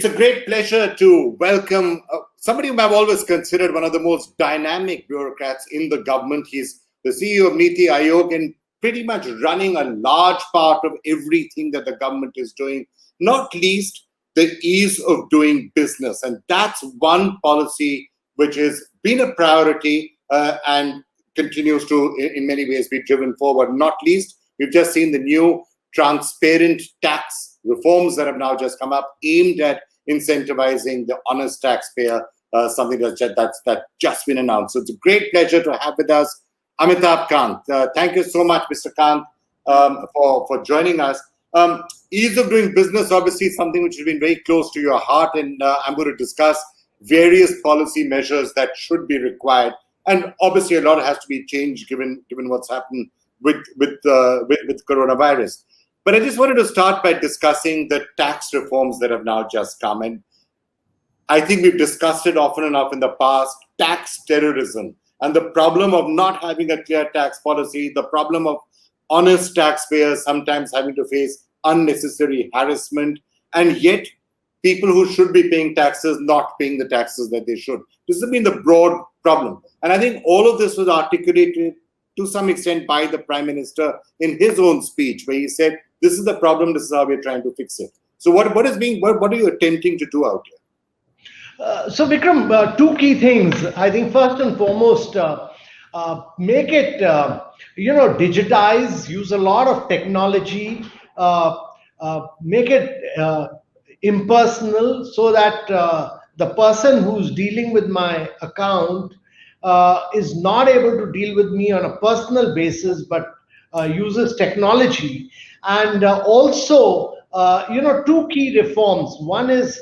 It's a great pleasure to welcome somebody whom I've always considered one of the most dynamic bureaucrats in the government. He's the CEO of Niti Ayog and pretty much running a large part of everything that the government is doing, not least the ease of doing business. And that's one policy which has been a priority and continues to, in many ways, be driven forward. Not least, we've just seen the new transparent tax reforms that have now just come up, aimed at incentivizing the honest taxpayer, something that's just been announced. So it's a great pleasure to have with us Amitabh Kant. Thank you so much, Mr. Kant, for joining us. Ease of doing business, obviously, something which has been very close to your heart, and I'm going to discuss various policy measures that should be required. And obviously, a lot has to be changed given what's happened with coronavirus. But I just wanted to start by discussing the tax reforms that have now just come. And I think we've discussed it often enough in the past, tax terrorism and the problem of not having a clear tax policy, the problem of honest taxpayers sometimes having to face unnecessary harassment, and yet people who should be paying taxes not paying the taxes that they should. This has been the broad problem. And I think all of this was articulated to some extent by the Prime Minister in his own speech, where he said, this is the problem, this is how we're trying to fix it. So what are you attempting to do out here? So Vikram, two key things. I think first and foremost, make it, digitize, use a lot of technology, make it impersonal so that the person who's dealing with my account is not able to deal with me on a personal basis, but uses technology. And also, two key reforms. One is,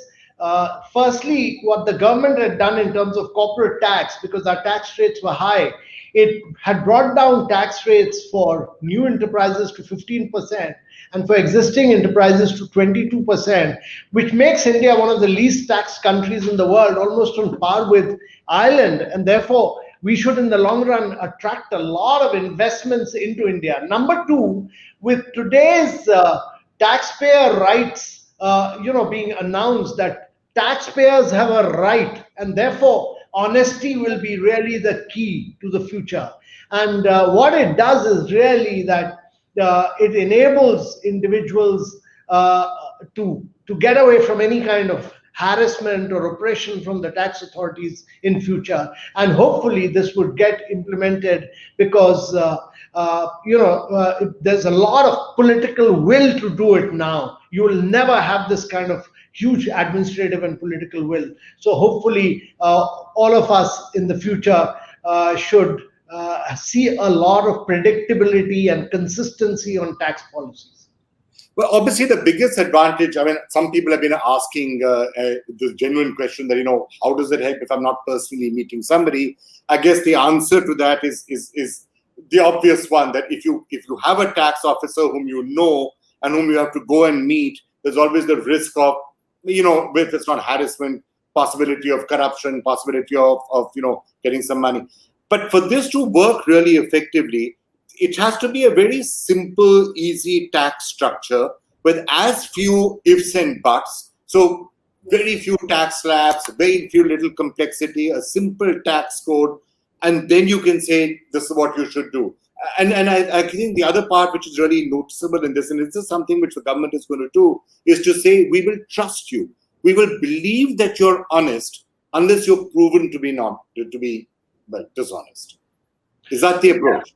firstly, what the government had done in terms of corporate tax, because our tax rates were high. It had brought down tax rates for new enterprises to 15% and for existing enterprises to 22%, which makes India one of the least taxed countries in the world, almost on par with Ireland. And therefore, we should, in the long run, attract a lot of investments into India. Number two, with today's taxpayer rights, being announced that taxpayers have a right, and therefore honesty will be really the key to the future. And what it does is really that it enables individuals to get away from any kind of harassment or oppression from the tax authorities in future. And hopefully this would get implemented because there's a lot of political will to do it now. You will never have this kind of huge administrative and political will. So hopefully all of us in the future should see a lot of predictability and consistency on tax policies. Well, obviously, the biggest advantage, I mean, some people have been asking the genuine question that, how does it help if I'm not personally meeting somebody? I guess the answer to that is the obvious one, that if you have a tax officer whom you know and whom you have to go and meet, there's always the risk of, if it's not harassment, possibility of corruption, possibility of getting some money. But for this to work really effectively, it has to be a very simple, easy tax structure with as few ifs and buts. So very few tax slabs, very few little complexity, a simple tax code, and then you can say, this is what you should do. And I think the other part which is really noticeable in this, and this is something which the government is going to do, is to say, we will trust you. We will believe that you're honest unless you're proven to be dishonest. Is that the approach?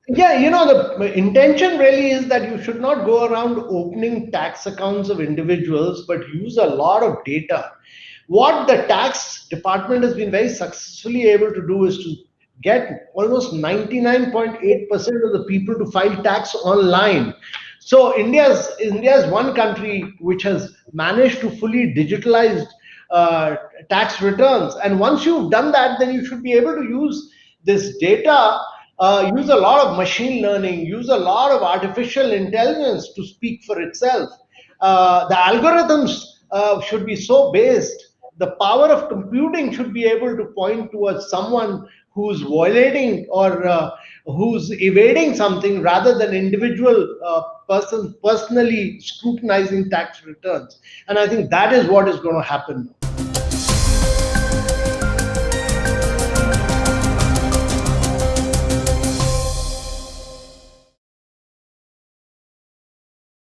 Yeah, the intention really is that you should not go around opening tax accounts of individuals, but use a lot of data. What the tax department has been very successfully able to do is to get almost 99.8% of the people to file tax online. So India is one country which has managed to fully digitalize tax returns. And once you've done that, then you should be able to use this data, use a lot of machine learning, use a lot of artificial intelligence to speak for itself. The algorithms should be so based. The power of computing should be able to point towards someone who's violating or who's evading something, rather than individual person personally scrutinizing tax returns. And I think that is what is going to happen.